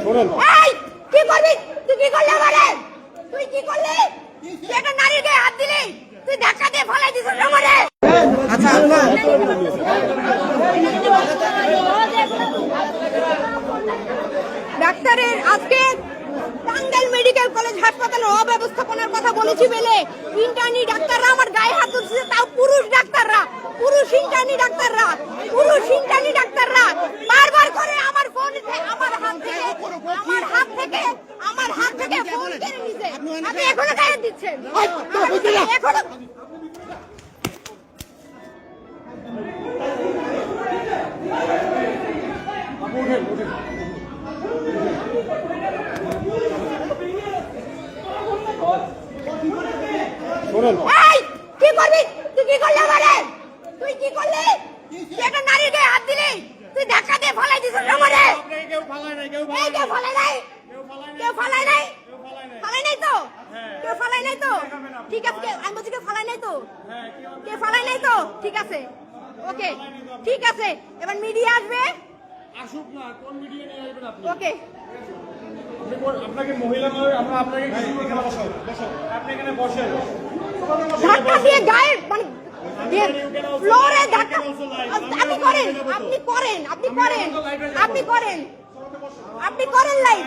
এই কি করবি? তুই কি করলি আমারে? তুই কি করলি? তুই একটা নারীর গায়ে হাত দিলি, তুই ধাক্কা দিয়ে ফলাই দিছিস আমারে। আচ্ছা ডাক্তারের আজকে টাঙ্গাইল মেডিকেল কলেজ হাসপাতালের অব্যবস্থাপনার কথা বলেছি বলে ইন্টার্নি ডাক্তাররা আমার গায়ে হাত তুলছে, তাও পুরুষ ডাক্তাররা, পুরুষ ইন্টার্নি ডাক্তাররা বারবার করে আমার ফোন আমার হাত থেকে ফোন কেড়ে নিছে। আপনি এখনো গায়ে দিচ্ছেন, এখনো এই কি করবি? তুই কি করলি আমারে? তুই কি করলি? তুই একটা নারীর গায়ে হাত দিলি, তুই ধাক্কা দিয়ে ফলাই দিছিস আমারে। কেউ ফালাই নাই তো? কেউ ফালাই নাই তো? ঠিক আছে, আমি বলছি কেউ ফালাই নাই তো? কেউ ফালাই নাই তো? ঠিক আছে, ওকে, ঠিক আছে। এবার মিডিয়া আসবে, আসুক না, কোন মিডিয়া নিয়ে আসবেন আপনি? ওকে। আপনাকে মহিলা নয়, আমরা আপনাকে এখানে বসো, আপনি এখানে বসেন। ধাক্কা দিয়ে গায়ে মানে ফ্লোরে ধাক্কা আপনি করেন লাইভ।